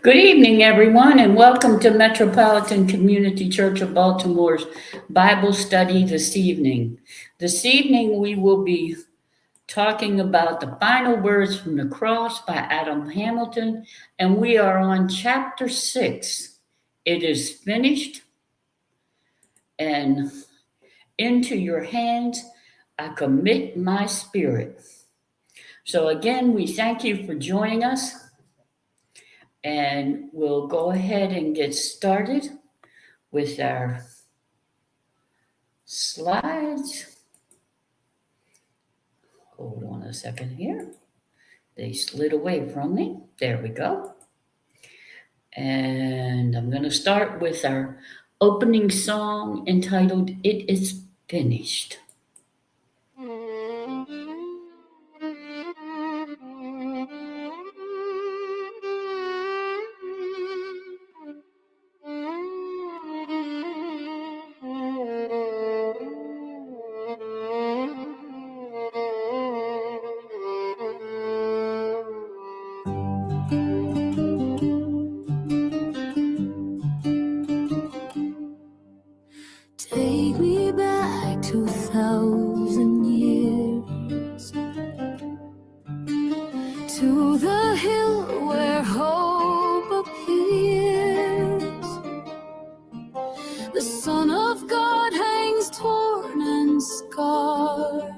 Good evening, everyone, and welcome to Metropolitan Community Church of Baltimore's Bible study this evening. This evening, we will be talking about the final words from the cross by Adam Hamilton, and we are on chapter 6. It is finished, and into your hands I commit my spirit. So, again, we thank you for joining us. And we'll go ahead and get started with our slides. Hold on a second here. They slid away from me. There we go. And I'm going to start with our opening song entitled It Is Finished. Take me back 2,000 years to the hill where hope appears. The Son of God hangs torn and scarred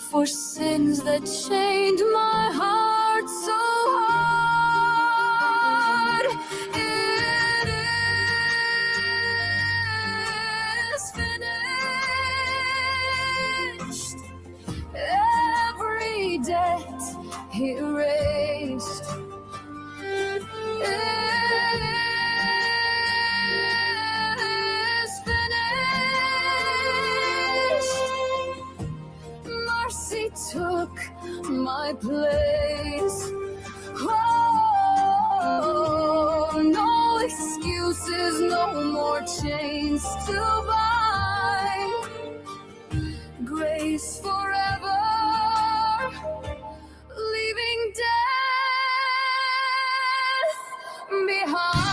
for sins that chained my heart so hard. It is finished. Every debt erased. It is finished. Mercy took my place. Oh, no excuses, no more chains to bind. Grace forever, leaving death behind.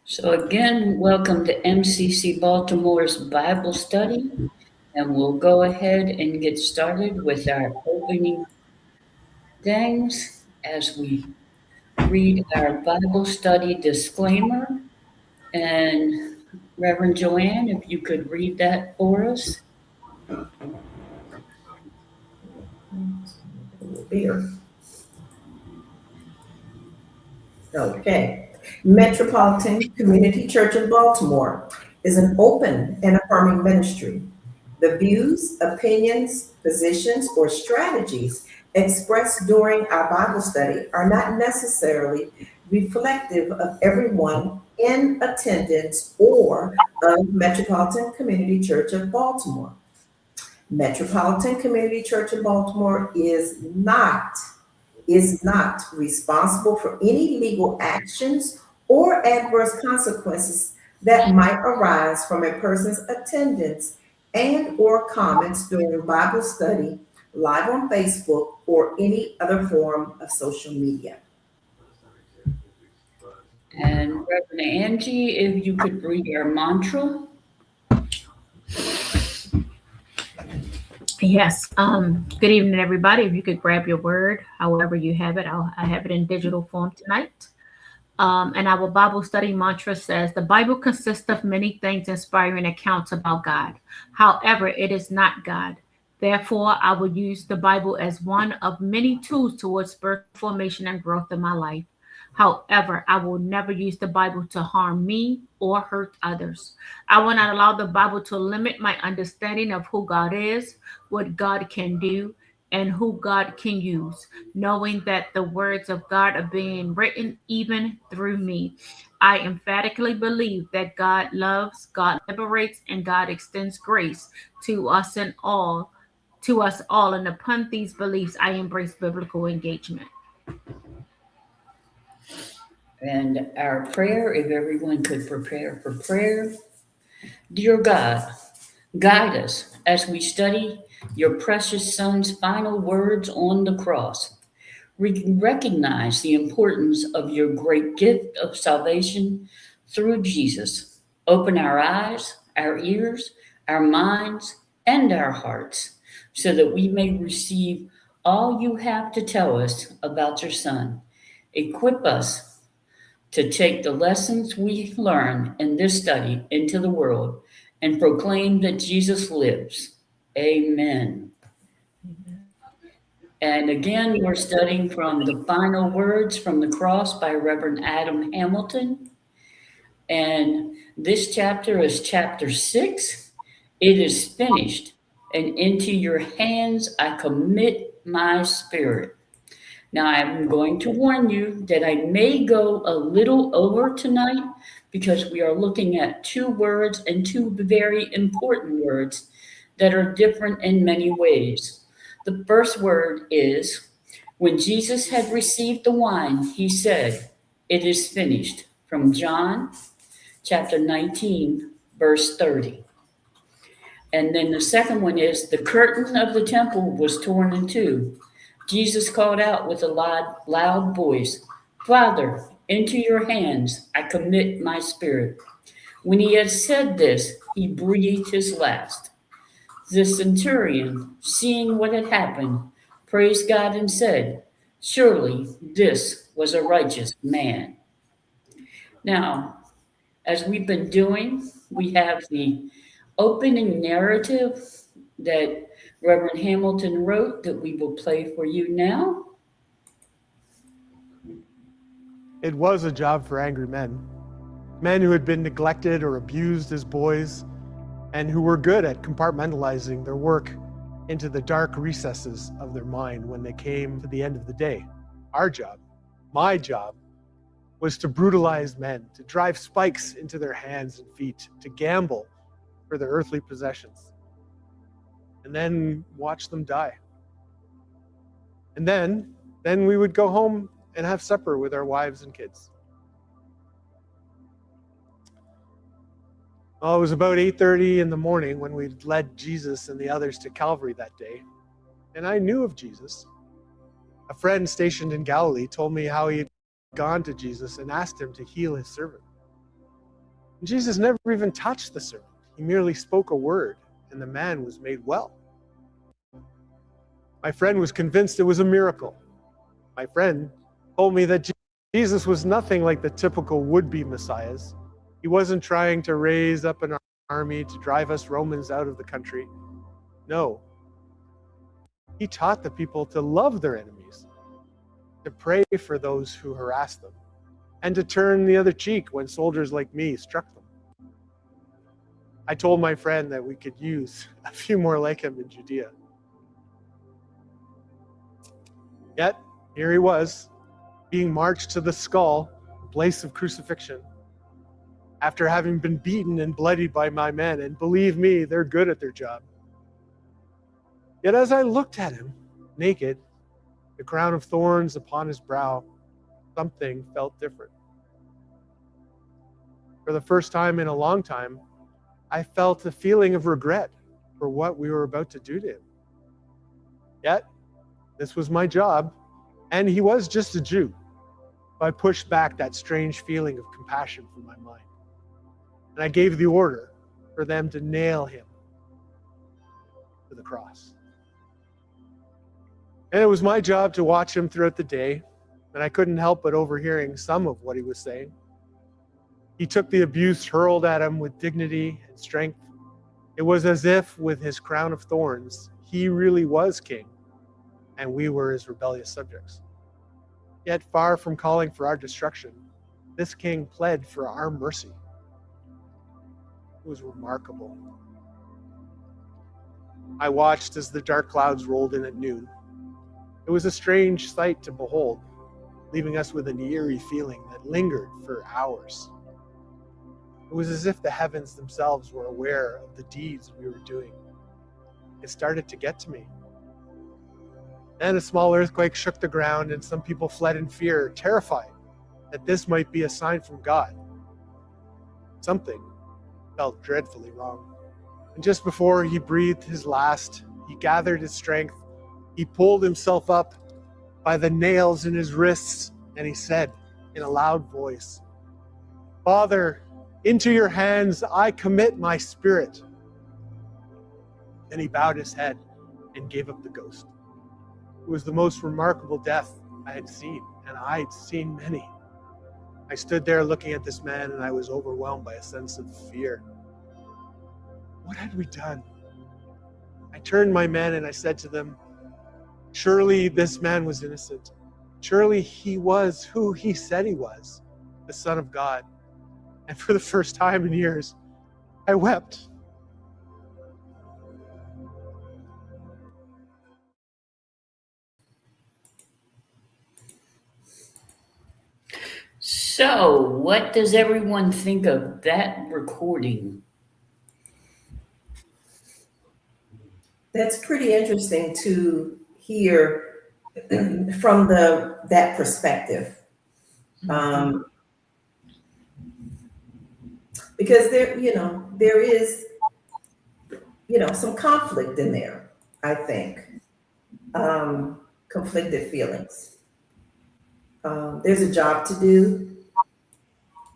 So, again, welcome to MCC Baltimore's Bible study. And we'll go ahead and get started with our opening things as we read our Bible study disclaimer. And Reverend Joanne, if you could read that for us. Beer. Okay. Metropolitan Community Church of Baltimore is an open and affirming ministry. The views, opinions, positions, or strategies expressed during our Bible study are not necessarily reflective of everyone in attendance or of Metropolitan Community Church of Baltimore. Metropolitan Community Church of Baltimore is not responsible for any legal actions or adverse consequences that might arise from a person's attendance and or comments during Bible study, live on Facebook, or any other form of social media. And Reverend Angie, if you could read our mantra. Yes. Good evening, everybody. If you could grab your word, however you have it, I have it in digital form tonight. And our Bible study mantra says, the Bible consists of many things inspiring accounts about God. However, it is not God. Therefore, I will use the Bible as one of many tools towards spiritual formation and growth in my life. However, I will never use the Bible to harm me or hurt others. I will not allow the Bible to limit my understanding of who God is, what God can do, and who God can use, knowing that the words of God are being written even through me. I emphatically believe that God loves, God liberates, and God extends grace to us and all, and upon these beliefs, I embrace biblical engagement. And our prayer, if everyone could prepare for prayer. Dear God, guide us as we study your precious Son's final words on the cross. We recognize the importance of your great gift of salvation through Jesus. Open our eyes, our ears, our minds, and our hearts so that we may receive all you have to tell us about your Son. Equip us to take the lessons we learn in this study into the world and proclaim that Jesus lives. Amen. And again, we're studying from the final words from the cross by Reverend Adam Hamilton. And this chapter is chapter 6. It is finished, and into your hands I commit my spirit. Now, I'm going to warn you that I may go a little over tonight because we are looking at two words and two very important words that are different in many ways. The first word is when Jesus had received the wine, he said, "It is finished," from John chapter 19, verse 30. And then the second one is the curtain of the temple was torn in two. Jesus called out with a loud voice, "Father, into your hands I commit my spirit." When he had said this, he breathed his last. The centurion, seeing what had happened, praised God and said, "Surely this was a righteous man." Now, as we've been doing, we have the opening narrative that Reverend Hamilton wrote that we will play for you now. It was a job for angry men. Men who had been neglected or abused as boys, and who were good at compartmentalizing their work into the dark recesses of their mind when they came to the end of the day. Our job, my job, was to brutalize men, to drive spikes into their hands and feet, to gamble for their earthly possessions, and then watch them die. And then we would go home and have supper with our wives and kids. Well, it was about 8:30 in the morning when we led Jesus and the others to Calvary that day. And I knew of Jesus. A friend stationed in Galilee told me how he had gone to Jesus and asked him to heal his servant. And Jesus never even touched the servant. He merely spoke a word, and the man was made well. My friend was convinced it was a miracle. My friend told me that Jesus was nothing like the typical would-be messiahs. He wasn't trying to raise up an army to drive us Romans out of the country. No. He taught the people to love their enemies, to pray for those who harassed them, and to turn the other cheek when soldiers like me struck them. I told my friend that we could use a few more like him in Judea. Yet, here he was, being marched to the skull, the place of crucifixion, after having been beaten and bloodied by my men, and believe me, they're good at their job. Yet as I looked at him, naked, the crown of thorns upon his brow, something felt different. For the first time in a long time, I felt a feeling of regret for what we were about to do to him. Yet, this was my job, and he was just a Jew. So I pushed back that strange feeling of compassion from my mind. And I gave the order for them to nail him to the cross. And it was my job to watch him throughout the day, and I couldn't help but overhearing some of what he was saying. He took the abuse hurled at him with dignity and strength. It was as if, with his crown of thorns, he really was king, and we were his rebellious subjects. Yet far from calling for our destruction, this king pled for our mercy. It was remarkable. I watched as the dark clouds rolled in at noon. It was a strange sight to behold, leaving us with an eerie feeling that lingered for hours. It was as if the heavens themselves were aware of the deeds we were doing. It started to get to me. Then a small earthquake shook the ground, and some people fled in fear, terrified that this might be a sign from God. Something felt dreadfully wrong. And just before he breathed his last, he gathered his strength, he pulled himself up by the nails in his wrists, and he said in a loud voice, "Father, into your hands I commit my spirit." Then he bowed his head and gave up the ghost. It was the most remarkable death I had seen, and I'd seen many. I stood there looking at this man, and I was overwhelmed by a sense of fear. What had we done? I turned my men and I said to them, surely this man was innocent. Surely he was who he said he was, the Son of God. And for the first time in years, I wept. So, what does everyone think of that recording? That's pretty interesting to hear from that perspective. Because there is, some conflict in there, I think. Conflicted feelings. There's a job to do,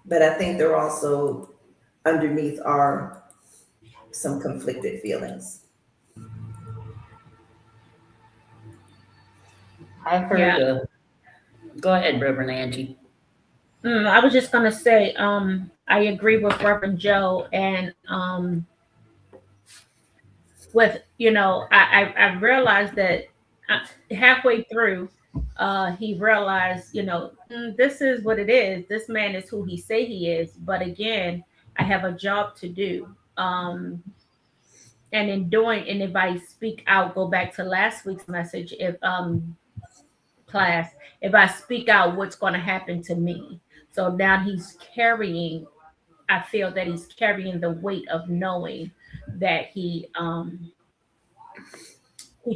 but I think there also underneath are some conflicted feelings. I heard, go ahead, Reverend Angie. I was just going to say, I agree with Reverend Joe, and with, I realized that halfway through, he realized, this is what it is. This man is who he say he is. But again, I have a job to do. And if I speak out, go back to last week's message, if class, if I speak out, what's going to happen to me? So now I feel that he's carrying the weight of knowing that he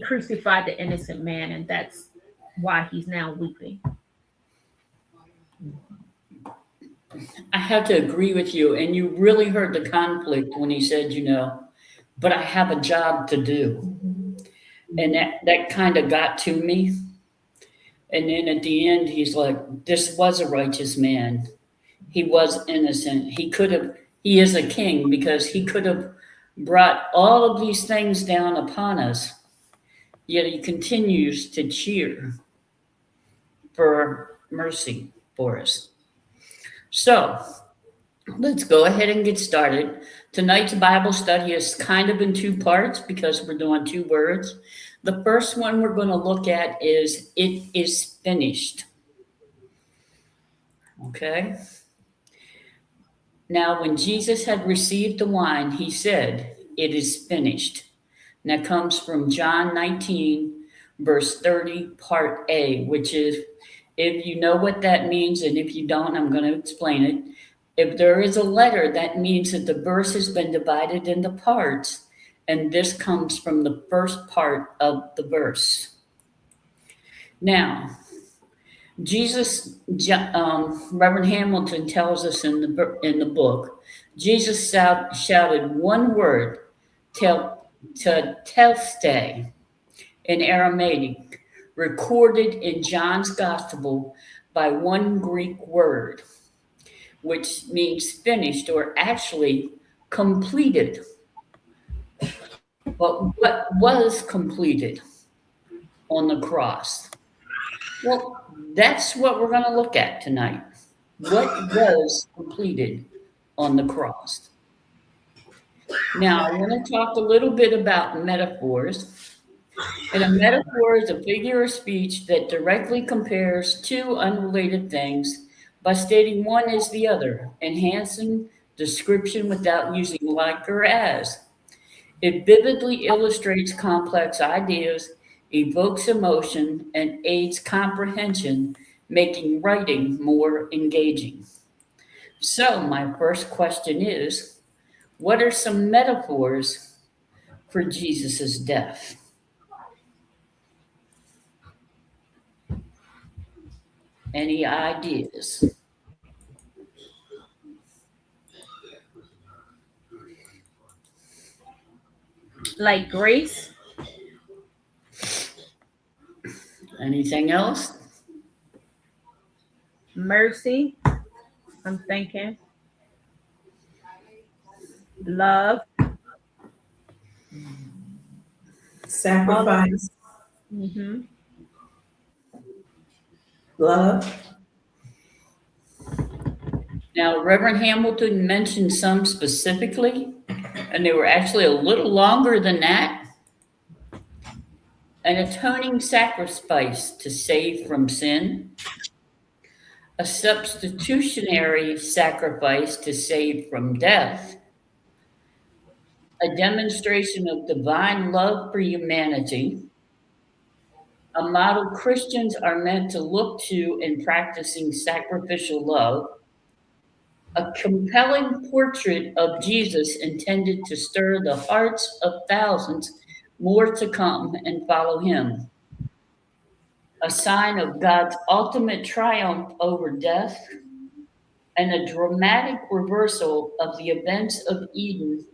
crucified the innocent man, and that's why he's now weeping. I have to agree with you, and you really heard the conflict when he said, but I have a job to do. And that kind of got to me. And then at the end, he's like, this was a righteous man. He was innocent. He is a king because he could have brought all of these things down upon us. Yet he continues to cheer for mercy for us. So let's go ahead and get started. Tonight's Bible study is kind of in two parts because we're doing two words. The first one we're going to look at is "it is finished." Okay. Now, when Jesus had received the wine, he said, "It is finished." And that comes from John 19, verse 30, part A, which is, if you know what that means, and if you don't, I'm going to explain it. If there is a letter, that means that the verse has been divided into parts, and this comes from the first part of the verse. Now, Jesus, Reverend Hamilton tells us in the book, Jesus shouted one word, teleste, in Aramaic, recorded in John's Gospel by one Greek word, which means finished, or actually completed. But what was completed on the cross? Well, that's what we're going to look at tonight. What was completed on the cross? Now, I want to talk a little bit about metaphors. And a metaphor is a figure of speech that directly compares two unrelated things by stating one is the other, enhancing description without using like or as. It vividly illustrates complex ideas, evokes emotion, and aids comprehension, making writing more engaging. So, my first question is, what are some metaphors for Jesus' death? Any ideas? Like grace, Anything else? mercy, I'm thinking, love, Sacrifice, mm-hmm. love. Now, Reverend Hamilton mentioned some specifically, and they were actually a little longer than that. An atoning sacrifice to save from sin, a substitutionary sacrifice to save from death, a demonstration of divine love for humanity, a model Christians are meant to look to in practicing sacrificial love, a compelling portrait of Jesus intended to stir the hearts of thousands more to come and follow him, a sign of God's ultimate triumph over death, and a dramatic reversal of the events of Eden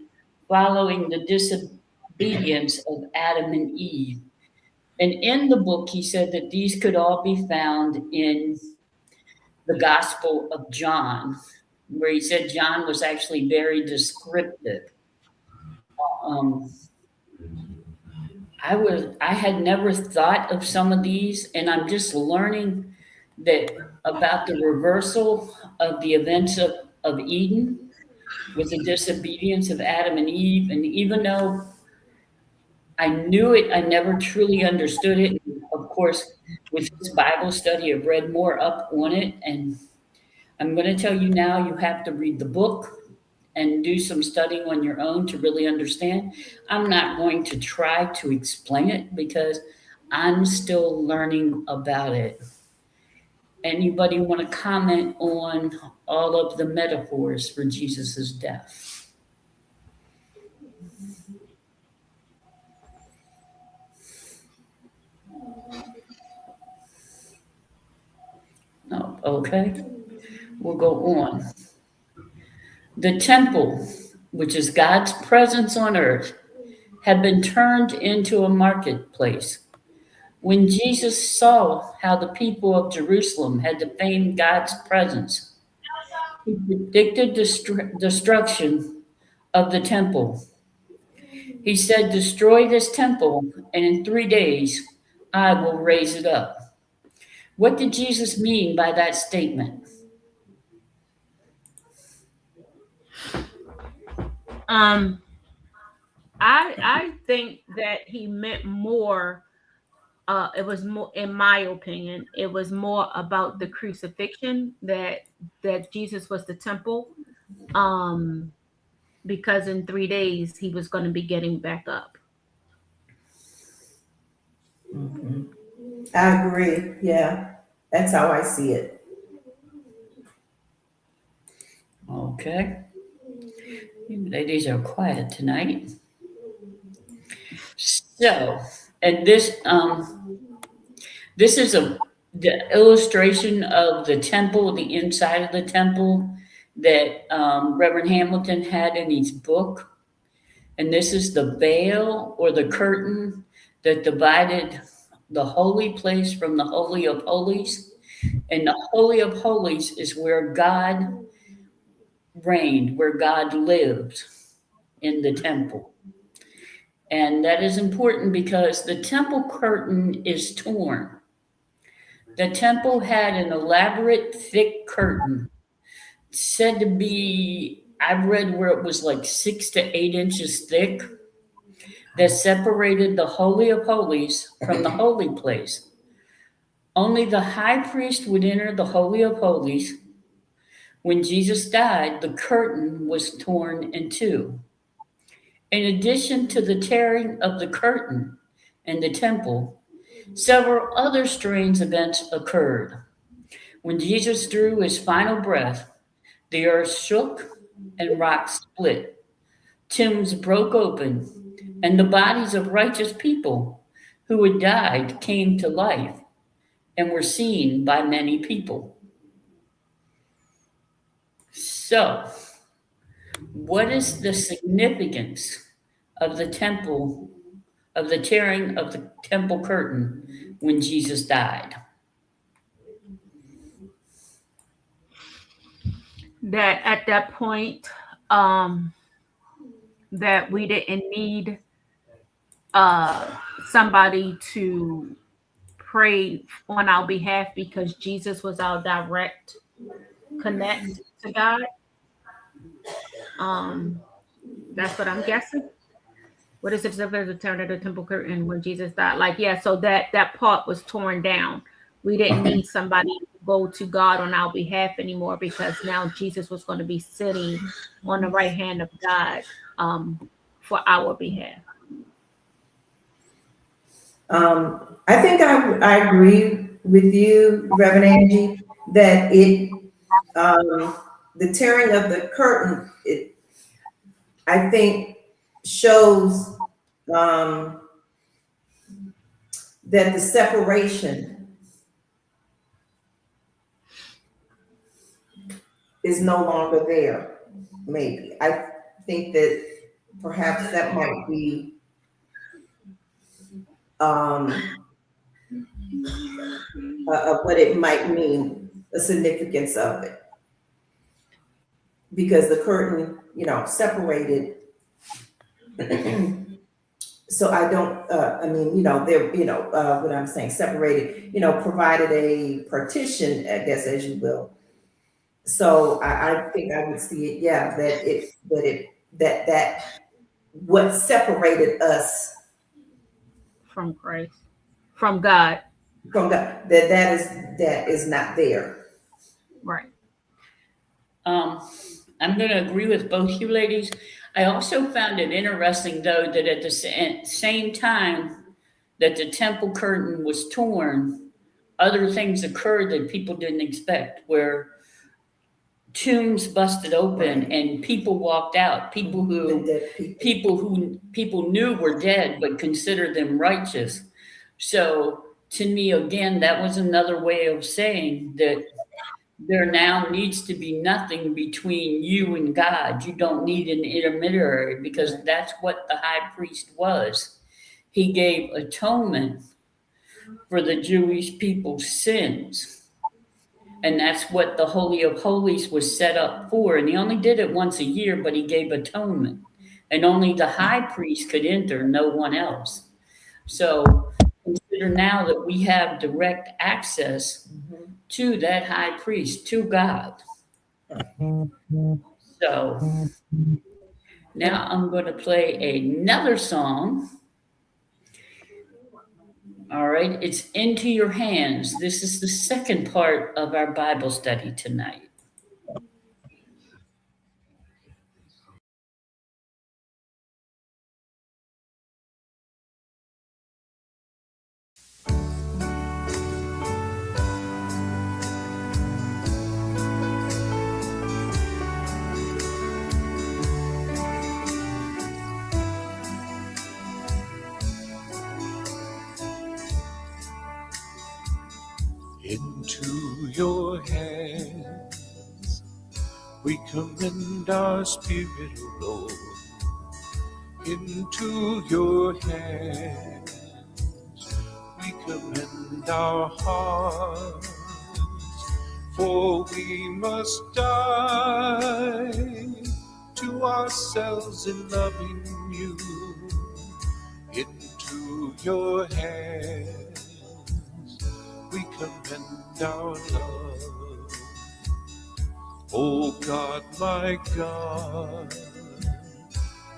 following the disobedience of Adam and Eve. And in the book, he said that these could all be found in the Gospel of John, where he said John was actually very descriptive. Um, I had never thought of some of these, and I'm just learning that about the reversal of the events of Eden with the disobedience of Adam and Eve. And even though I knew it, I never truly understood it. And of course, with this Bible study, I've read more up on it. And I'm going to tell you now, you have to read the book and do some studying on your own to really understand. I'm not going to try to explain it because I'm still learning about it. Anybody want to comment on all of the metaphors for Jesus's death? No, okay. We'll go on. The temple, which is God's presence on earth, had been turned into a marketplace. When Jesus saw how the people of Jerusalem had defamed God's presence, he predicted destruction of the temple. He said, "Destroy this temple, and in 3 days I will raise it up." What did Jesus mean by that statement? Um, I think that he meant more. It was more, in my opinion, it was more about the crucifixion, that Jesus was the temple. Um, because in 3 days he was going to be getting back up. I agree. Yeah, that's how I see it. Okay. You ladies are quiet tonight. So, and this is the illustration of the temple, the inside of the temple that Reverend Hamilton had in his book. And this is the veil or the curtain that divided the holy place from the Holy of Holies. And the Holy of Holies is where God reigned, where God lived in the temple. And that is important because the temple curtain is torn. The temple had an elaborate, thick curtain, said to be, I've read where it was like 6 to 8 inches thick, that separated the Holy of Holies from the holy place. Only the high priest would enter the Holy of Holies. When Jesus died, the curtain was torn in two. In addition to the tearing of the curtain in the temple, several other strange events occurred. When Jesus drew his final breath, the earth shook and rocks split. Tombs broke open, and the bodies of righteous people who had died came to life and were seen by many people. So, what is the significance of the temple, of the tearing of the temple curtain when Jesus died? That at that point, um, that we didn't need somebody to pray on our behalf because Jesus was our direct connect to God. Um, that's what I'm guessing. What is it? There's a turn of the temple curtain when Jesus died. Like, yeah, so that part was torn down. We didn't need somebody to go to God on our behalf anymore because now Jesus was going to be sitting on the right hand of God for our behalf. I think I agree with you, Reverend Angie, that the tearing of the curtain, I think shows that the separation is no longer there. Maybe I think that perhaps that might be what it might mean, the significance of it, because the curtain, separated. So I don't, I mean, there, what I'm saying, separated, provided a partition, I guess, as you will. So I think I would see it, yeah, that what separated us From Christ, from God. from God, that is not there. Right. I'm going to agree with both you ladies. I also found it interesting, though, that at the same time that the temple curtain was torn, other things occurred that people didn't expect, where tombs busted open Right. and people walked out, people The who dead people. people knew were dead but considered them righteous. So to me, again, that was another way of saying that there now needs to be nothing between you and God. You don't need an intermediary, because that's what the high priest was. He gave atonement for the Jewish people's sins. And that's what the Holy of Holies was set up for. And he only did it once a year, but he gave atonement. And only the high priest could enter, no one else. So consider now that we have direct access to that high priest, to God. So now I'm going to play another song. All right, it's Into Your Hands. This is the second part of our Bible study tonight. Into your hands we commend our spirit, O Lord. Into your hands we commend our hearts, for we must die to ourselves in loving you. Into your hands we commend our love. Oh God, my God,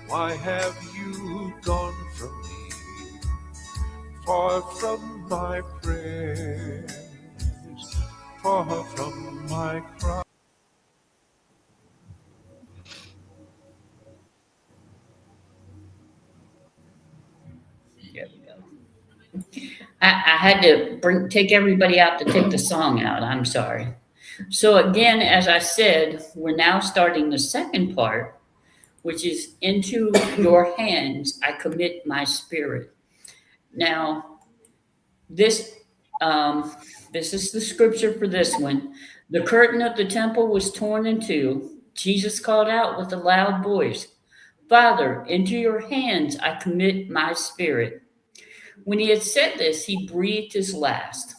why have you gone from me, far from my prayers, far from my cry? There we go. I had to take everybody out to take the song out. I'm sorry. So again, as I said, we're now starting the second part, which is Into Your Hands I commit my spirit. Now, this this is the scripture for this one. The curtain of the temple was torn in two. Jesus called out with a loud voice, Father, into your hands I commit my spirit. When he had said this, he breathed his last.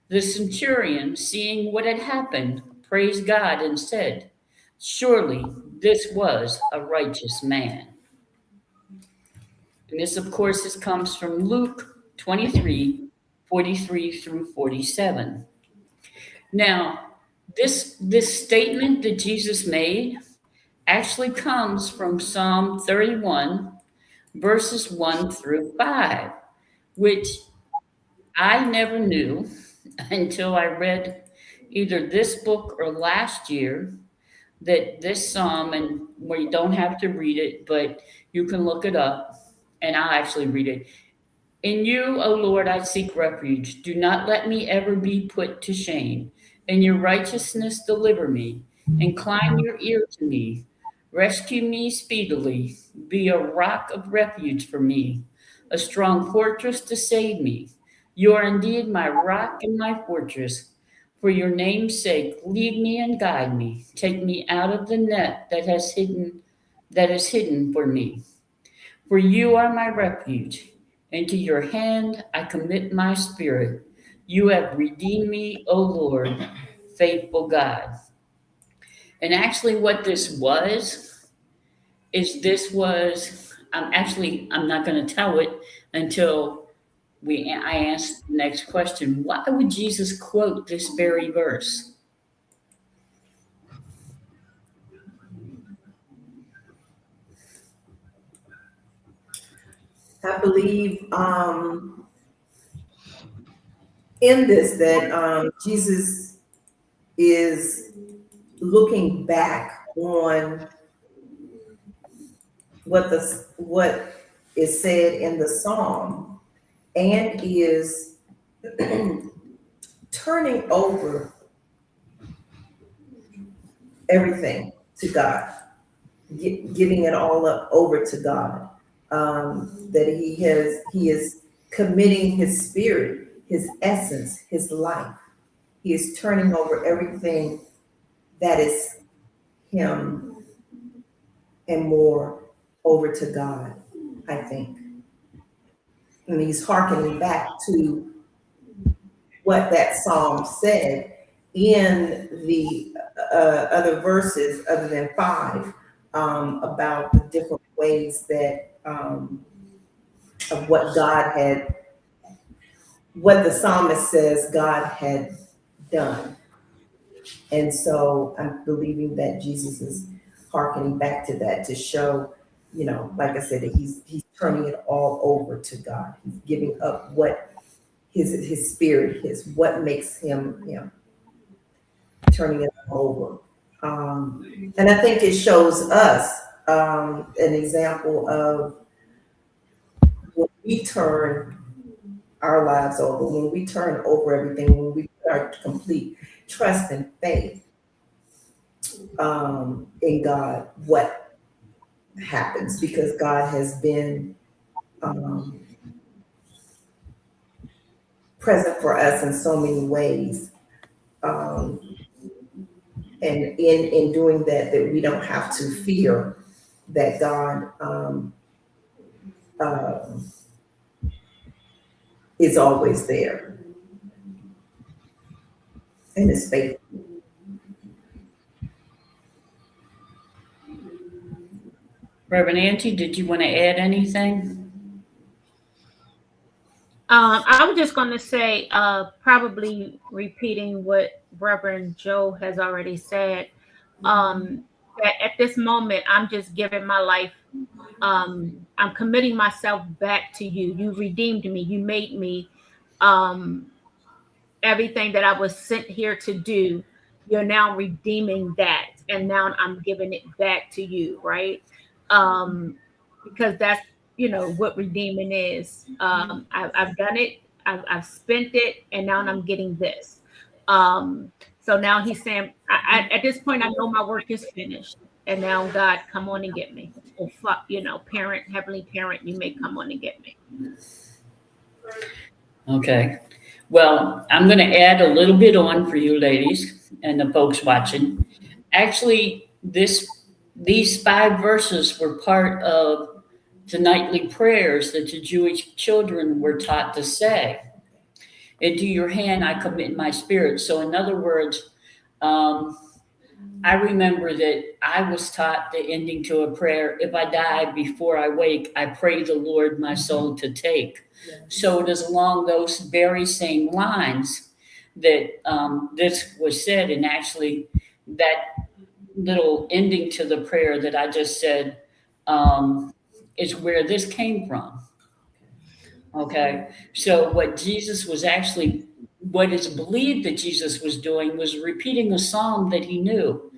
The centurion, seeing what had happened, praised God and said, surely this was a righteous man. And this, of course, comes from Luke 23:43 through 47. Now, this statement that Jesus made actually comes from Psalm 31, verses 1 through 5, which I never knew until I read either this book or last year that this psalm, and where you don't have to read it, but you can look it up, and I'll actually read it. In you, O Lord, I seek refuge. Do not let me ever be put to shame. In your righteousness, deliver me. Incline your ear to me. Rescue me speedily. Be a rock of refuge for me, a strong fortress to save me. You are indeed my rock and my fortress. For your name's sake, lead me and guide me. Take me out of the net that is hidden for me. For you are my refuge. Into your hand I commit my spirit. You have redeemed me, O Lord, faithful God. And actually, what this was is this was, I'm not going to tell it until I ask the next question. Why would Jesus quote this very verse? I believe in this that Jesus is looking back on what is said in the psalm, and is turning over everything to God, giving it all up over to God. That he is committing his spirit, his essence, his life. He is turning over everything that is him and more over to God, I think. And he's hearkening back to what that psalm said in the other verses, other than 5, about the different ways that of what the psalmist says God had done. And so I'm believing that Jesus is hearkening back to that to show, like I said, that he's turning it all over to God. He's giving up what his spirit, what makes him, turning it over. And I think it shows us an example of when we turn our lives over, when we turn over everything, when we put our complete trust and faith in God, what happens, because God has been present for us in so many ways. And in doing that we don't have to fear that God is always there and is faithful. Reverend Auntie, did you want to add anything? I was just going to say, probably repeating what Reverend Joe has already said. That at this moment, I'm just giving my life. I'm committing myself back to you. You redeemed me. You made me. Everything that I was sent here to do, you're now redeeming that, and now I'm giving it back to you, right? Because that's what redeeming is. I've done it, I've spent it, and now I'm getting this. So now he's saying, at this point, I know my work is finished, and now God, come on and get me. Or parent, heavenly parent, you may come on and get me. Okay. Well, I'm going to add a little bit on for you ladies and the folks watching. Actually, this These 5 verses were part of the nightly prayers that the Jewish children were taught to say. Into your hand I commit my spirit. So, in other words, um, I remember that I was taught the ending to a prayer, if I die before I wake, I pray the Lord my soul to take. So it is along those very same lines that this was said. And actually, that little ending to the prayer that I just said is where this came from. Okay. So what is believed that Jesus was doing was repeating a psalm that he knew,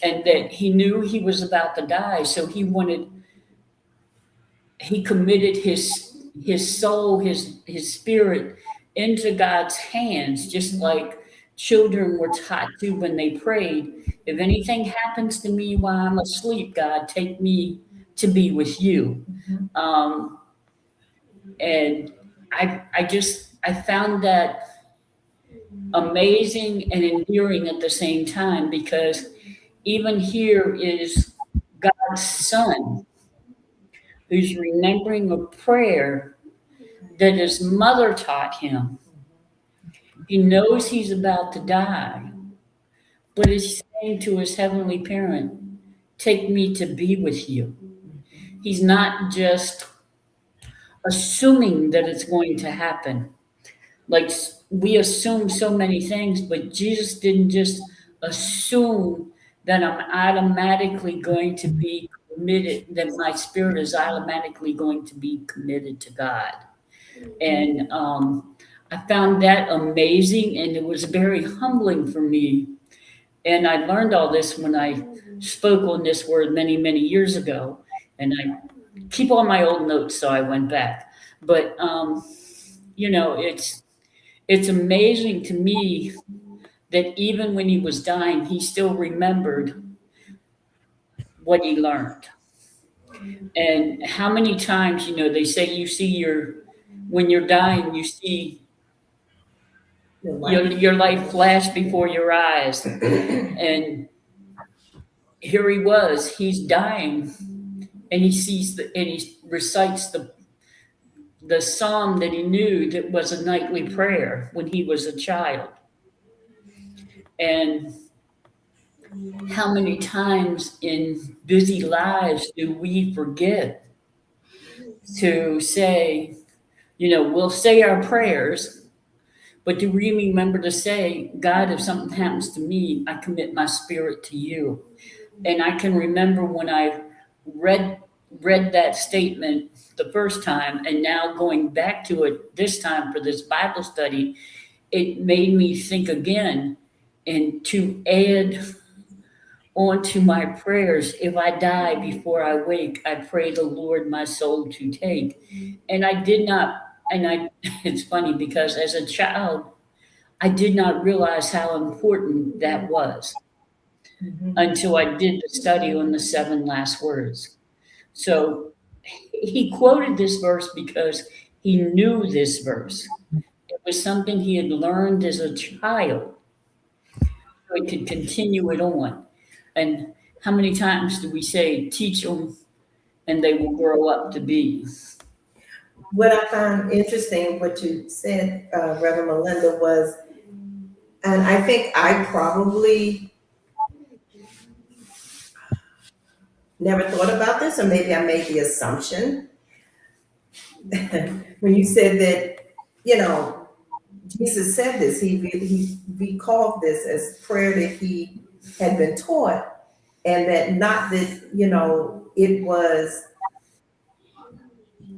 and that he knew he was about to die. So he committed his soul, his spirit into God's hands, just like children were taught to when they prayed. If anything happens to me while I'm asleep, God, take me to be with you. Um, and I found that amazing and endearing at the same time, because even here is God's son who's remembering a prayer that his mother taught him. He knows he's about to die, but he's saying to his heavenly parent, take me to be with you. He's not just assuming that it's going to happen. Like, we assume so many things, but Jesus didn't just assume that I'm automatically going to be committed, that my spirit is automatically going to be committed to God. And I found that amazing, and it was very humbling for me. And I learned all this when I spoke on this word many, many years ago. And I keep all my old notes, so I went back. But it's amazing to me that even when he was dying, he still remembered what he learned. And how many times, they say when you're dying, you see your life flash before your eyes. And here he was, he's dying, and he recites the psalm that he knew that was a nightly prayer when he was a child. And how many times in busy lives do we forget to say, we'll say our prayers, but do we remember to say, God, if something happens to me, I commit my spirit to you? And I can remember when I read that statement the first time, and now going back to it this time for this Bible study, it made me think again, and to add onto my prayers, if I die before I wake, I pray the Lord my soul to take. And I did not, and I it's funny because as a child, I did not realize how important that was until I did the study on the 7 last words. So he quoted this verse because he knew this verse. It was something he had learned as a child, so he could continue it on. And how many times do we say, teach them and they will grow up to be? What I found interesting, what you said, Reverend Melinda, was, and I think I probably never thought about this, or maybe I made the assumption when you said that, Jesus said this, he recalled this as prayer that he had been taught, and that not that, it was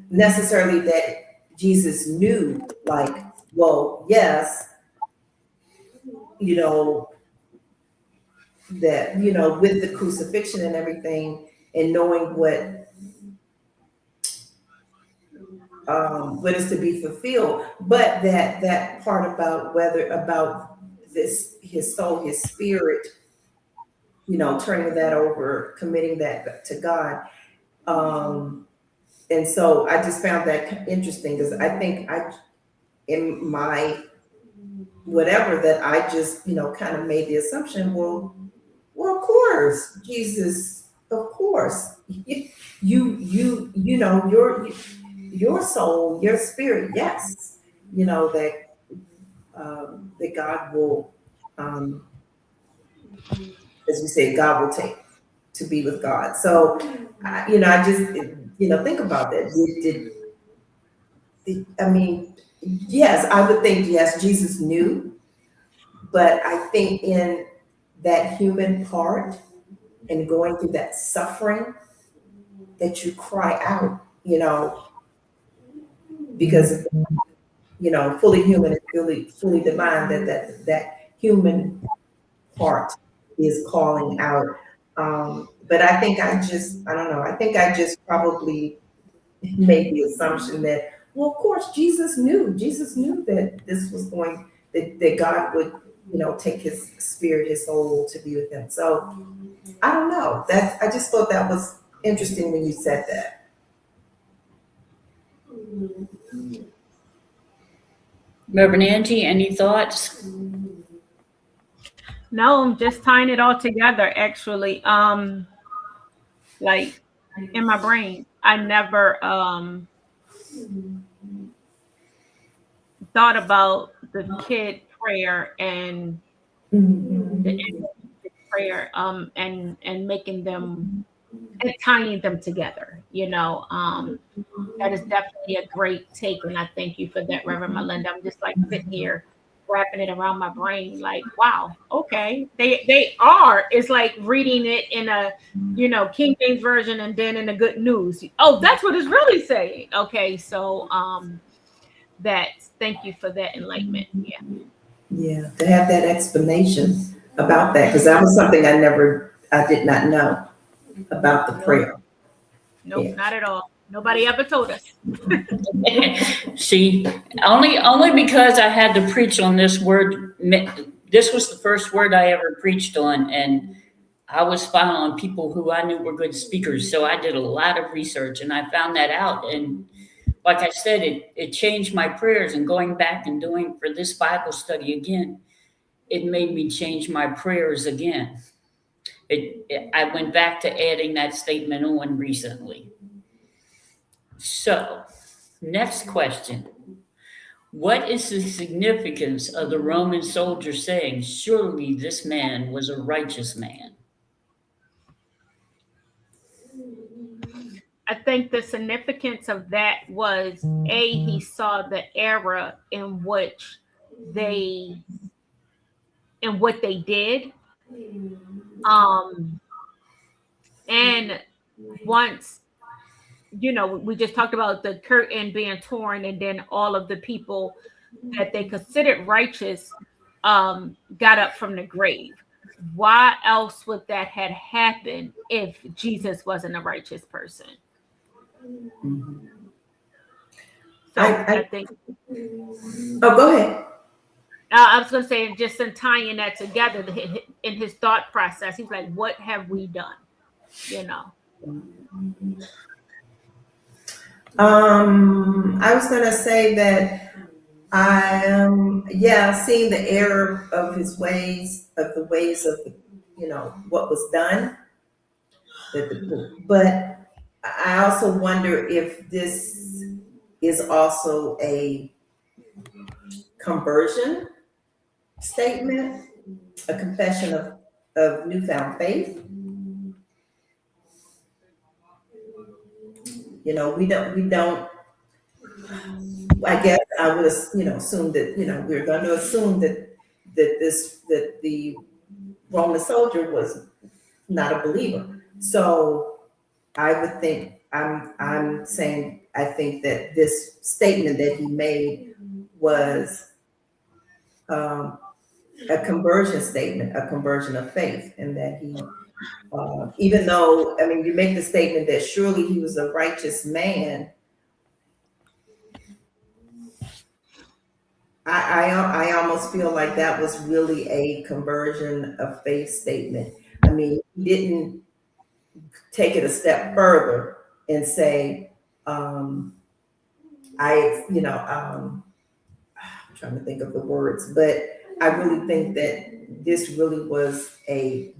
necessarily that Jesus knew, like, well, yes, that, with the crucifixion and everything, and knowing what is to be fulfilled, but that part about this, his soul, his spirit, turning that over, committing that to God. And so I just found that interesting, because I think in my whatever, that I just, kind of made the assumption, well, of course, Jesus of course, you know, your soul, your spirit, yes, you know, that God will, um, as we say, God will take to be with God. So, you know, I just, you know, think about that. I mean, yes, I would think, yes, Jesus knew, but I think in that human part and going through that suffering, that you cry out, you know, because, you know, fully human and fully divine, that human part is calling out. But I think I don't know, I think I just probably made the assumption that, well, of course, Jesus knew that this was going, that God would, you know, take his spirit, his soul to be with him. So I don't know. I just thought that was interesting when you said that. Reverend Angie, any thoughts? No, I'm just tying it all together actually. Like in my brain, I never thought about the kid prayer and the Mhm. prayer and making them and tying them together, you know. That is definitely a great take, and I thank you for that, Reverend Melinda. I'm just like sitting here wrapping it around my brain, like, wow, okay, they are. It's like reading it in a, you know, King James version, and then in the Good News. Oh, that's what it's really saying. Okay, so that thank you for that enlightenment. Yeah. Yeah, to have that explanation about that, because that was something I did not know about the Nope, prayer. nope, Yeah. not at all. Nobody ever told us. See, only because I had to preach on this word. This was the first word I ever preached on, and I was following people who I knew were good speakers. So I did a lot of research, and I found that out. And like I said, it changed my prayers. And going back and doing for this Bible study again, it made me change my prayers again. I went back to adding that statement on recently. So, next question. What is the significance of the Roman soldier saying, surely this man was a righteous man? I think the significance of that was he saw the era they in what they did. Um and once, you know, we just talked about the curtain being torn, and then all of the people that they considered righteous got up from the grave. Why else would that had happened if Jesus wasn't a righteous person? So I I think oh, go ahead. I was going to say, just in tying that together, in his thought process, he's like, "What have we done?" You know. I was gonna say that I am, yeah, seeing the error of his ways, of the ways of, you know, what was done. But I also wonder if this is also a conversion statement, a confession of newfound faith. You know, we don't, I guess I would, you know, assume that, you know, we're going to assume that the Roman soldier was not a believer. So I would think, I'm saying, I think that this statement that he made was um, a conversion statement, a conversion of faith, and that he, even though, I mean, you make the statement that surely he was a righteous man, I almost feel like that was really a conversion of faith statement. I mean, he didn't take it a step further and say, you know, I'm trying to think of the words, but I really think that this really was a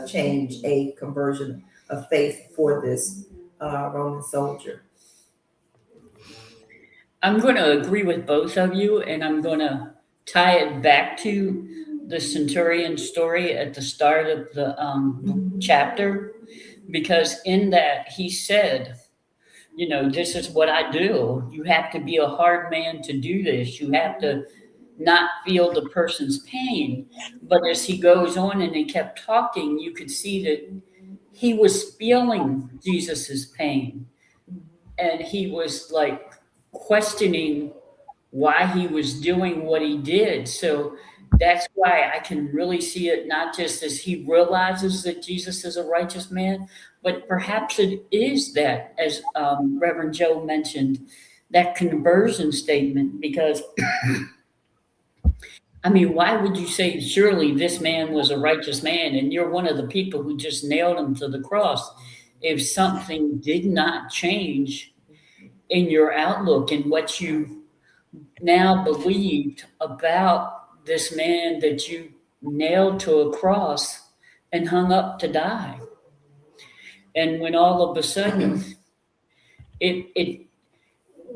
change, a conversion of faith for this Roman soldier. I'm going to agree with both of you, and I'm going to tie it back to the centurion story at the start of the chapter, because in that he said, this is what I do. You have to be a hard man to do this. You have to not feel the person's pain. But as he goes on and he kept talking, you could see that he was feeling Jesus's pain. And he was like questioning why he was doing what he did. So that's why I can really see it not just as he realizes that Jesus is a righteous man, but perhaps it is that, as Reverend Joe mentioned, that conversion statement. Because, I mean, why would you say, surely this man was a righteous man, and you're one of the people who just nailed him to the cross, if something did not change in your outlook and what you now believed about this man that you nailed to a cross and hung up to die? And when all of a sudden it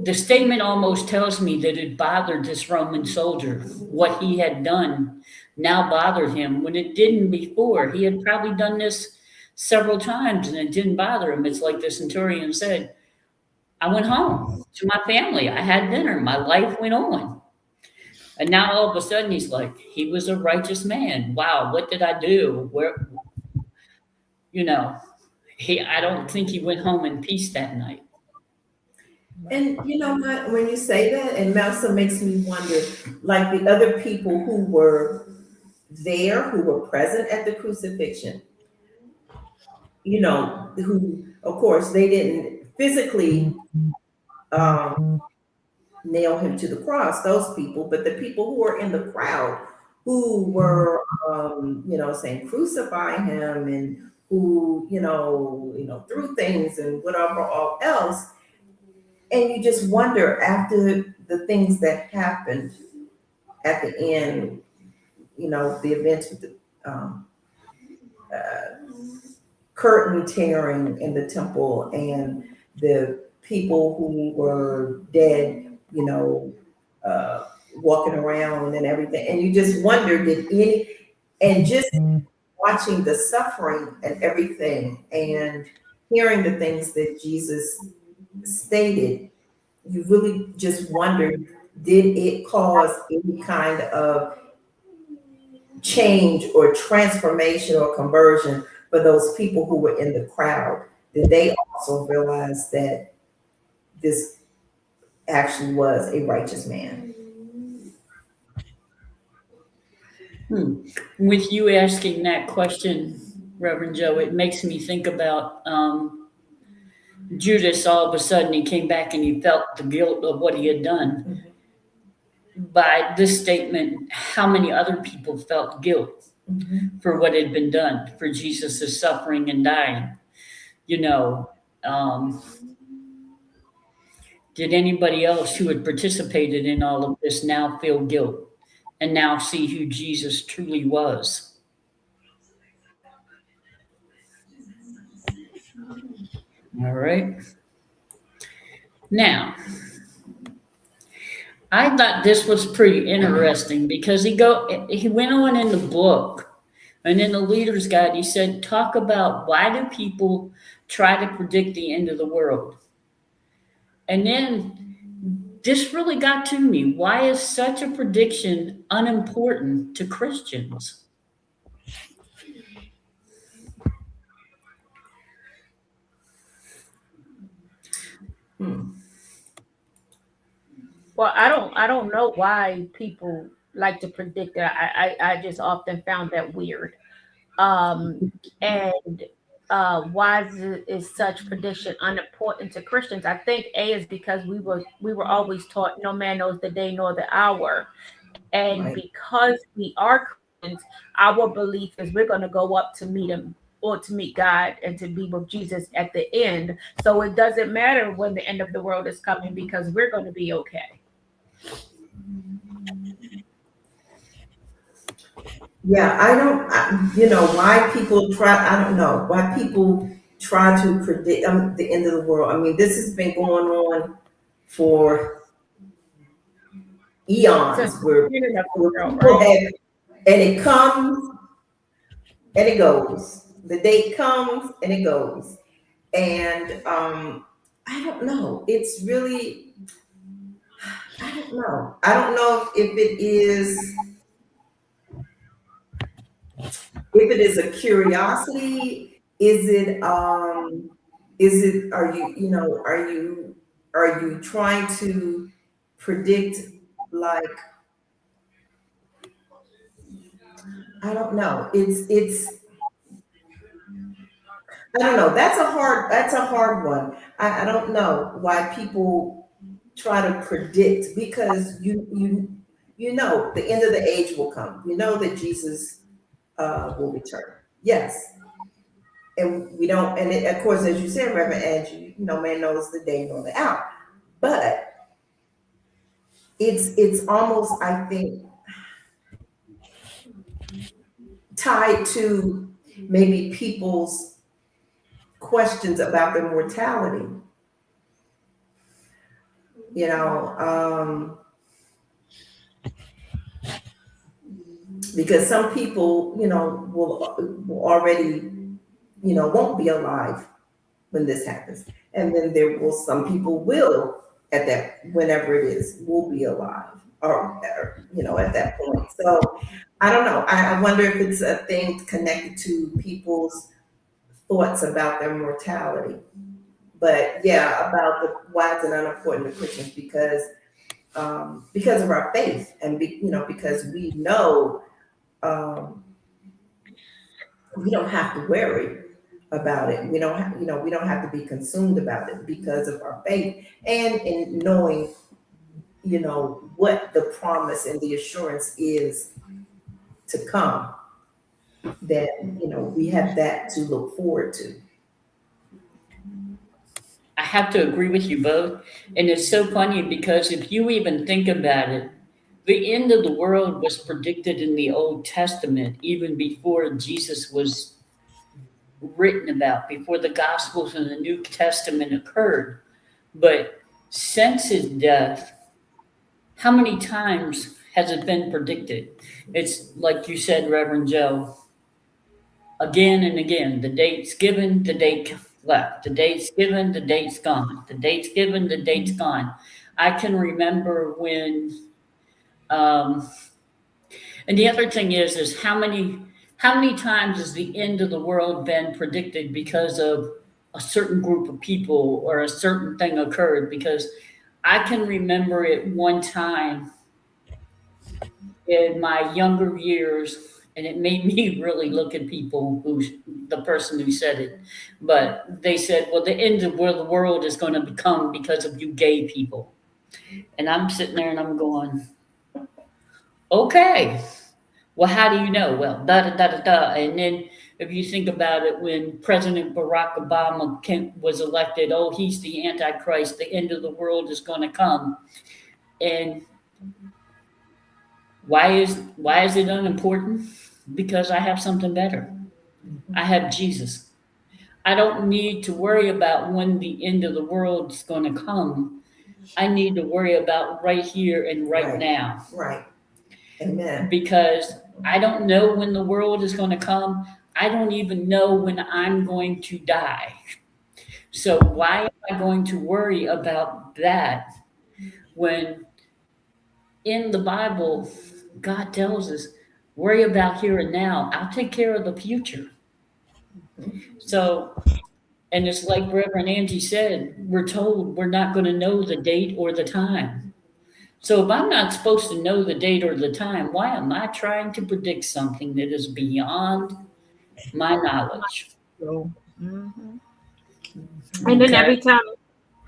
the statement almost tells me that it bothered this Roman soldier. What he had done now bothered him when it didn't before. He had probably done this several times and it didn't bother him. It's like the centurion said, I went home to my family. I had dinner. My life went on. And now all of a sudden he's like, he was a righteous man. Wow, what did I do? Where, I don't think he went home in peace that night. And you know what, when you say that, it also makes me wonder, like the other people who were there, who were present at the crucifixion, who, of course, they didn't physically nail him to the cross, those people, but the people who were in the crowd who were, saying crucify him, and who, threw things and whatever all else. And you just wonder, after the things that happened at the end, the events with the curtain tearing in the temple and the people who were dead, walking around and everything. And you just wonder, and just watching the suffering and everything and hearing the things that Jesus stated, you really just wonder, did it cause any kind of change or transformation or conversion for those people who were in the crowd? Did they also realize that this actually was a righteous man? With you asking that question, Reverend Joe, it makes me think about Judas. All of a sudden he came back and he felt the guilt of what he had done. By this statement, how many other people felt guilt for what had been done, for Jesus' suffering and dying? Did anybody else who had participated in all of this now feel guilt and now see who Jesus truly was? All right. Now, I thought this was pretty interesting because he went on in the book and in the leader's guide, he said, talk about why do people try to predict the end of the world? And then this really got to me. Why is such a prediction unimportant to Christians? Well, I don't know why people like to predict that. I just often found that weird. And why is such prediction unimportant to Christians? I think is because we were always taught no man knows the day nor the hour, and Right. because we are Christians, our belief is we're going to go up to meet him or to meet God and to be with Jesus at the end. So it doesn't matter when the end of the world is coming because we're going to be okay. Yeah, why people try to predict the end of the world. I mean, this has been going on for Since eons, the beginning of the where world, people right? have, and it comes and it goes. The date comes and it goes. And I don't know. It's really, I don't know. I don't know if it is a curiosity. Is it are you trying to predict, like, I don't know. It's I don't know. That's a hard one. I don't know why people try to predict, because the end of the age will come. You know that Jesus will return. Yes. And we don't, and of course, as you said, Reverend Angie, no man knows the day nor the hour. But it's almost, I think, tied to maybe people's questions about their mortality. You know, because some people, will already, won't be alive when this happens, and then some people will, at that, whenever it is, will be alive, or at that point. So I don't know. I wonder if it's a thing connected to people's thoughts about their mortality. But yeah, about why it's unimportant to Christians, because of our faith, and because we know, um, we don't have to worry about it. We don't have to be consumed about it because of our faith, and in knowing, what the promise and the assurance is to come. That we have that to look forward to. I have to agree with you both. And it's so funny because if you even think about it, the end of the world was predicted in the Old Testament even before Jesus was written about, before the Gospels and the New Testament occurred. But since his death, how many times has it been predicted? It's like you said, Reverend Joe, again and again. The date's given, the date left. The date's given, the date's gone. The date's given, the date's gone. I can remember when, um, and the other thing is how many times has the end of the world been predicted because of a certain group of people or a certain thing occurred? Because I can remember it one time in my younger years, and it made me really look at people the person who said it, but they said, well, the end of where the world is going to become because of you gay people. And I'm sitting there and I'm going, okay, well, how do you know? Well, da da da da da. And then if you think about it, when President Barack Obama was elected, oh, he's the Antichrist, the end of the world is going to come. And why is it unimportant? Because I have something better. I have Jesus. I don't need to worry about when the end of the world is going to come. I need to worry about right here and right Right. now, Right. Amen. because I don't know when the world is going to come. I don't even know when I'm going to die. So why am I going to worry about that when in the Bible, God tells us, worry about here and now. I'll take care of the future. So, and it's like Reverend Angie said, we're told we're not going to know the date or the time. So if I'm not supposed to know the date or the time, why am I trying to predict something that is beyond my knowledge? So, and then Okay. every time,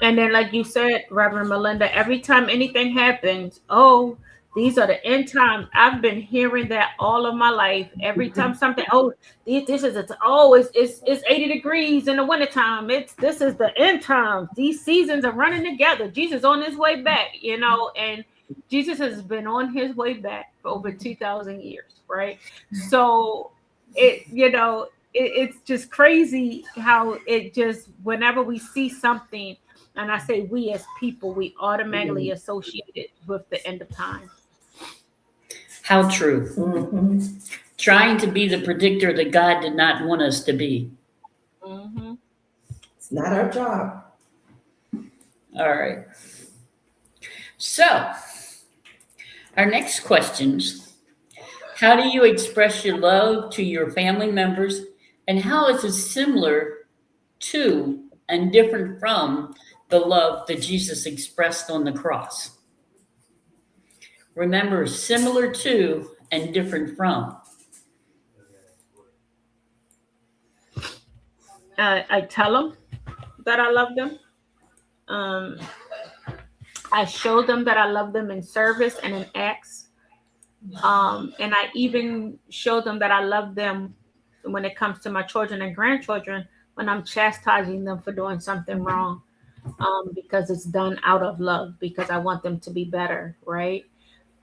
and then like you said, Reverend Melinda, every time anything happens, oh, these are the end times. I've been hearing that all of my life. Every time something, oh, this is it's always it's 80 degrees in the wintertime. This is the end times. These seasons are running together. Jesus on his way back, and Jesus has been on his way back for over 2,000 years, right? So it it's just crazy how it just, whenever we see something, and I say we as people, we automatically associate it with the end of time. How true. Mhm. Trying to be the predictor that God did not want us to be. Hmm. It's not our job. All right. So, our next questions. How do you express your love to your family members, and how is it similar to and different from the love that Jesus expressed on the cross? Remember, similar to and different from. I tell them that I love them. Um, I show them that I love them in service and in acts. And I even show them that I love them when it comes to my children and grandchildren when I'm chastising them for doing something wrong, because it's done out of love, because I want them to be better, right?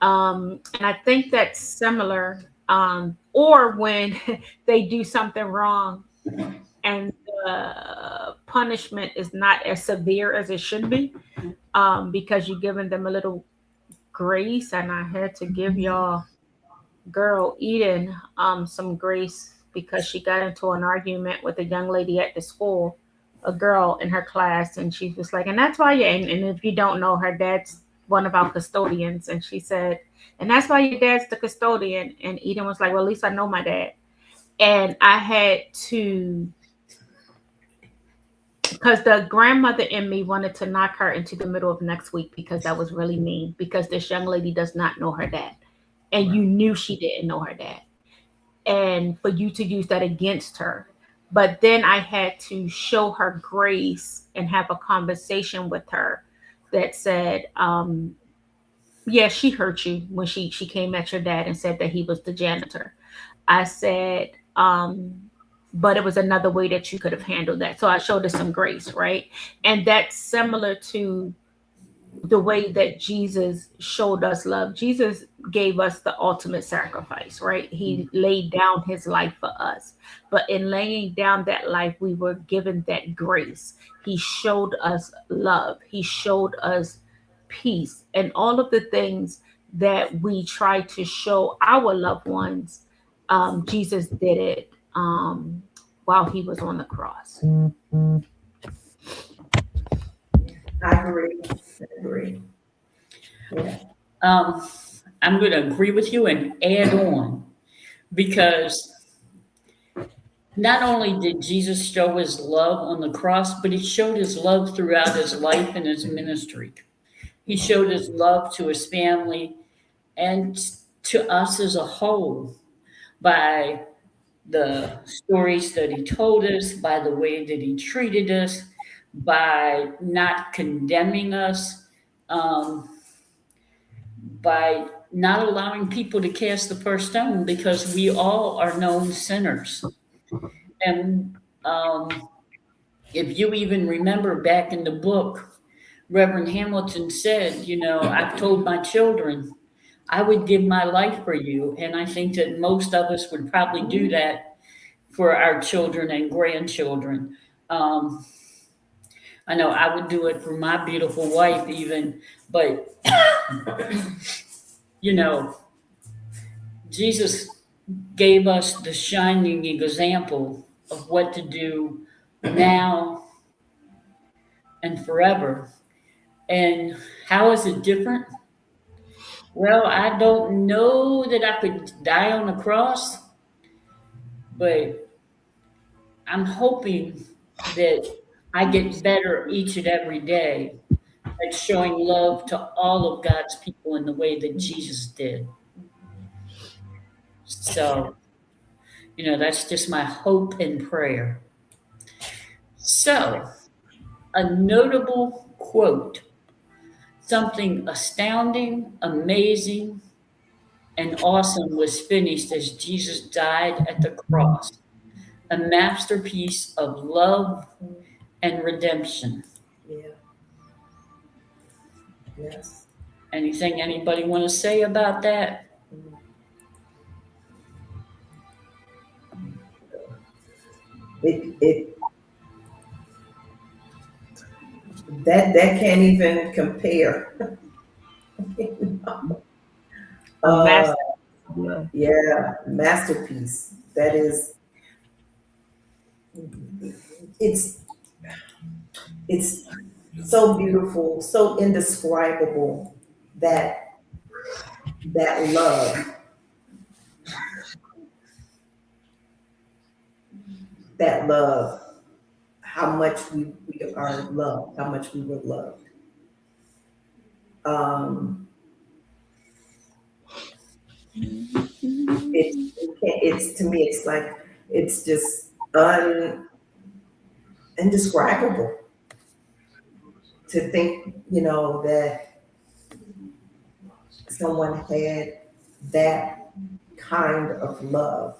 And I think that's similar. Or when they do something wrong and the punishment is not as severe as it should be, because you're giving them a little grace. And I had to give y'all girl Eden some grace because she got into an argument with a young lady at the school, a girl in her class, and she was like, and that's why you, and if you don't know, her dad's one of our custodians. And she said, and that's why your dad's the custodian. And Eden was like, well, at least I know my dad. And I had to, because the grandmother in me wanted to knock her into the middle of next week, because that was really mean, because this young lady does not know her dad. And you knew she didn't know her dad. And for you to use that against her. But then I had to show her grace and have a conversation with her that said, yeah, she hurt you when she came at your dad and said that he was the janitor. I said, but it was another way that you could have handled that. So I showed her some grace, right? And that's similar to the way that Jesus showed us love. Jesus gave us the ultimate sacrifice, right? He laid down his life for us. But in laying down that life, we were given that grace. He showed us love. He showed us peace, and all of the things that we try to show our loved ones. Jesus did it while he was on the cross. I agree. I agree. Yeah. Um, I'm going to agree with you and add on because not only did Jesus show his love on the cross, but he showed his love throughout his life and his ministry. He showed his love to his family and to us as a whole by the stories that he told us, by the way that he treated us, by not condemning us, by not allowing people to cast the first stone because we all are known sinners. And if you even remember back in the book, Reverend Hamilton said, I've told my children I would give my life for you. And I think that most of us would probably do that for our children and grandchildren. Um, I know I would do it for my beautiful wife, even, but you know, Jesus gave us the shining example of what to do now and forever. And how is it different? Well, I don't know that I could die on the cross, but I'm hoping that I get better each and every day at showing love to all of God's people in the way that Jesus did. So, that's just my hope and prayer. So, a notable quote, something astounding, amazing, and awesome was finished as Jesus died at the cross, a masterpiece of love and redemption. Yeah. Yes. Anything anybody want to say about that? it that can't even compare. A uh, master. Yeah. yeah, masterpiece. That is, it's it's so beautiful, so indescribable, that that love, that love, how much we are loved, how much we were loved. Um, it's to me, it's like it's just indescribable to think, that someone had that kind of love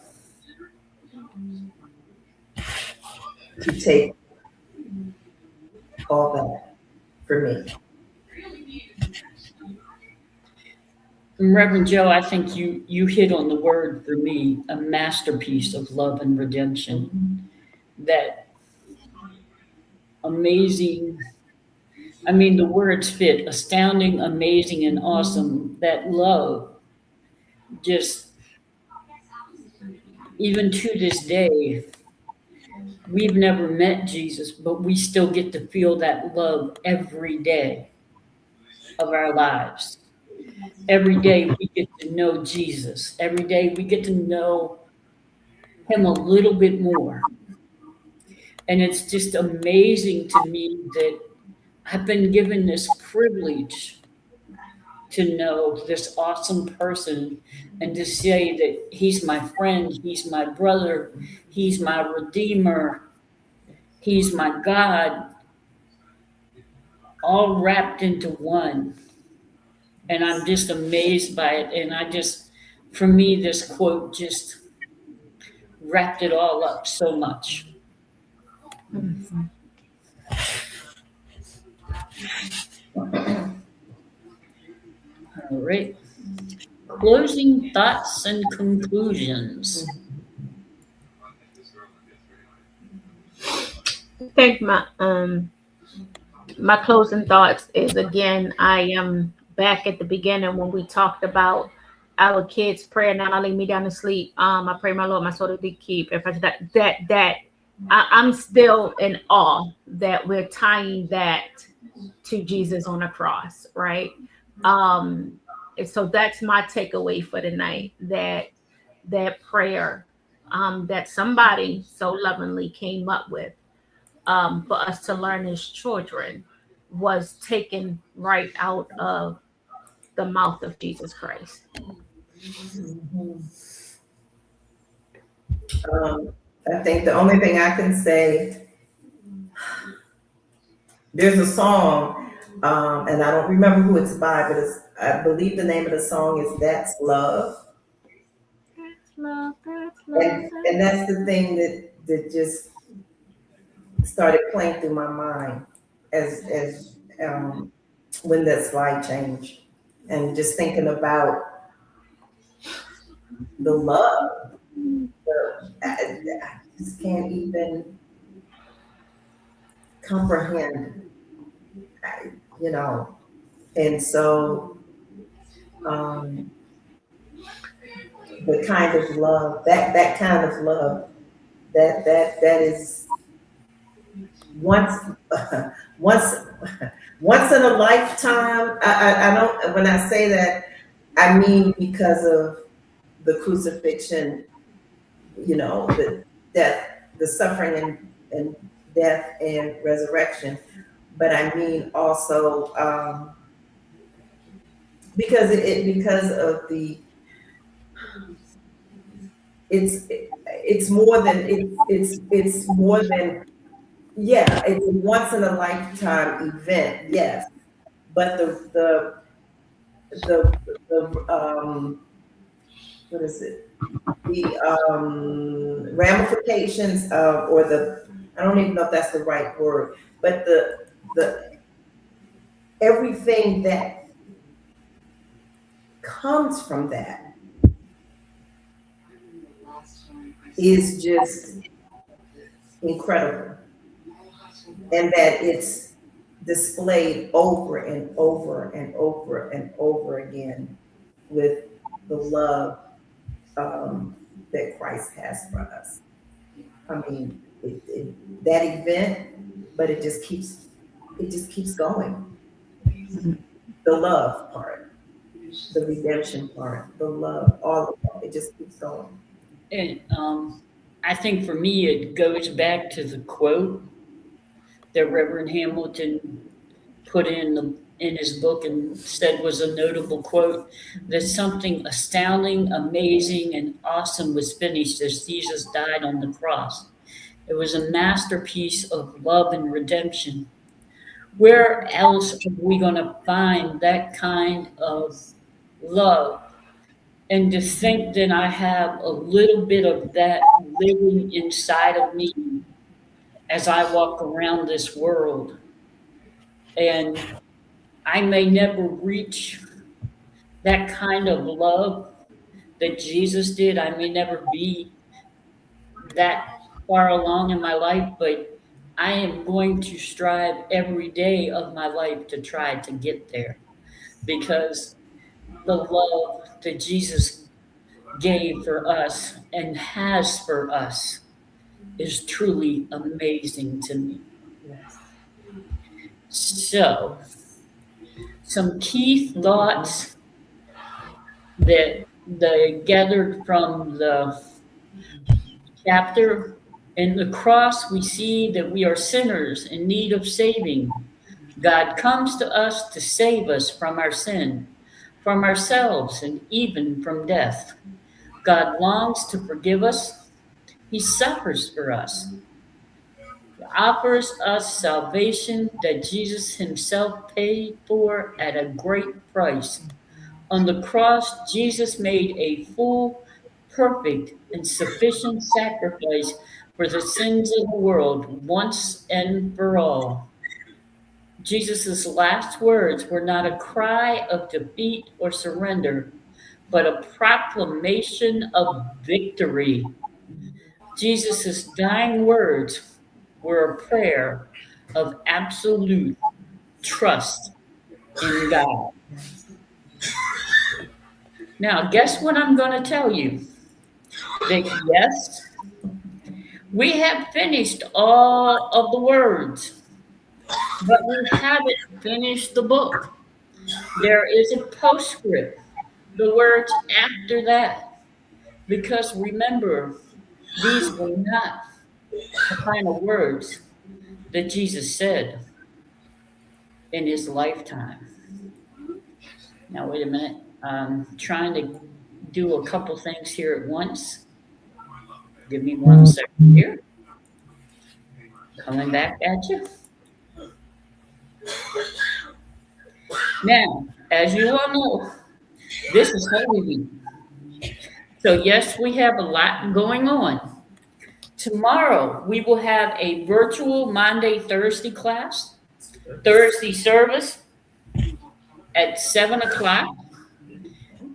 to take all that for me. Reverend Joe, I think you hit on the word for me, a masterpiece of love and redemption. That amazing, I mean, the words fit astounding, amazing, and awesome. That love, just even to this day, we've never met Jesus, but we still get to feel that love every day of our lives. Every day we get to know Jesus. Every day we get to know him a little bit more. And it's just amazing to me that I've been given this privilege to know this awesome person and to say that he's my friend, he's my brother, he's my redeemer, he's my God, all wrapped into one. And I'm just amazed by it. And for me, this quote just wrapped it all up so much. Mhm. All right. Closing thoughts and conclusions. I think my closing thoughts is, again, I am back at the beginning when we talked about our kids' prayer. Now I lay me down to sleep. I pray my Lord, my soul to be keep. If I I'm still in awe that we're tying that to Jesus on the cross, right? And so that's my takeaway for tonight. That prayer that somebody so lovingly came up with, for us to learn as children, was taken right out of the mouth of Jesus Christ. Um, I think the only thing I can say, there's a song, and I don't remember who it's by, but I believe the name of the song is "That's Love," That's love, that's love, and that's the thing that just started playing through my mind as when that slide changed, and just thinking about the love. I just can't even comprehend, I- you know. And so, um, the kind of love, that kind of love, that is once, once, once in a lifetime. I don't. When I say that, I mean because of the crucifixion, the death, the suffering and death and resurrection. But I mean also, because of the it's more than it's more than, yeah, it's a once in a lifetime event, yes, but the what is it, the ramifications of, or the, I don't even know if that's the right word, but the everything that comes from that is just incredible, and that it's displayed over and over and over and over again with the love that Christ has for us. I mean, that event, but it just keeps going. The love part, the redemption part, the love, all of it just keeps going. And I think for me, it goes back to the quote that Reverend Hamilton put in his book and said was a notable quote, that something astounding, amazing, and awesome was finished as Jesus died on the cross. It was a masterpiece of love and redemption. Where else are we going to find that kind of love? And to think that I have a little bit of that living inside of me as I walk around this world. And I may never reach that kind of love that Jesus did. I may never be that far along in my life, but I am going to strive every day of my life to try to get there, because the love that Jesus gave for us and has for us is truly amazing to me. Yes. So, some key thoughts that they gathered from the chapter. In the cross, we see that we are sinners in need of saving. God comes to us to save us from our sin, from ourselves, and even from death. God longs to forgive us. He suffers for us. He offers us salvation that Jesus himself paid for at a great price. On the cross, Jesus made a full, perfect, and sufficient sacrifice for the sins of the world once and for all. Jesus' last words were not a cry of defeat or surrender, but a proclamation of victory. Jesus' dying words were a prayer of absolute trust in God. Now, guess what I'm going to tell you? That yes, we have finished all of the words, but we haven't finished the book. There is a postscript, the words after that, because remember, these were not the final words that Jesus said in his lifetime. Now, wait a minute. I'm trying to do a couple things here at once. Give me 1 second here. Coming back at you. Now, as you all know, this is Holy Week. So, yes, we have a lot going on. Tomorrow, we will have a virtual Monday, Thursday class, Thursday service at 7 o'clock.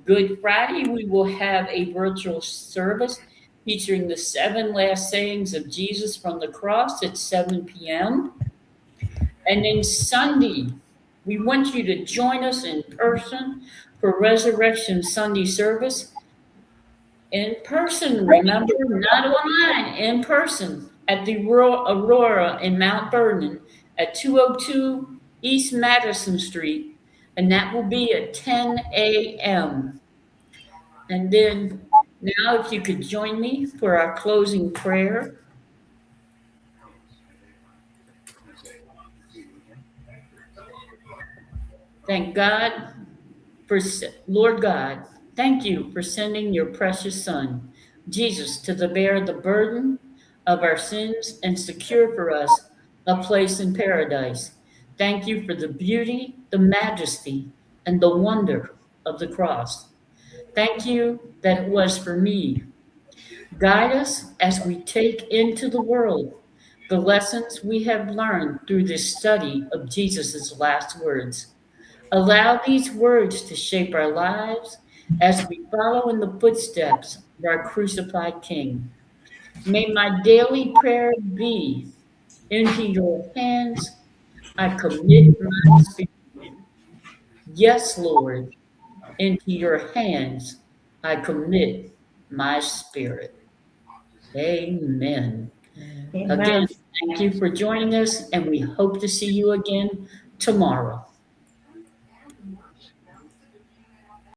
Good Friday, we will have a virtual service featuring the 7 last sayings of Jesus from the cross at 7 p.m. And then Sunday, we want you to join us in person for Resurrection Sunday service. In person, remember, not online, in person at the Aurora in Mount Vernon at 202 East Madison Street. And that will be at 10 a.m. And then now, if you could join me for our closing prayer. Thank God for, Lord God, thank you for sending your precious Son, Jesus, to bear the burden of our sins and secure for us a place in paradise. Thank you for the beauty, the majesty, and the wonder of the cross. Thank you that it was for me. Guide us as we take into the world the lessons we have learned through this study of Jesus' last words. Allow these words to shape our lives as we follow in the footsteps of our crucified King. May my daily prayer be, into your hands I commit my spirit. Yes, Lord, into your hands I commit my spirit. Amen. Amen. Again, thank you for joining us, and we hope to see you again tomorrow.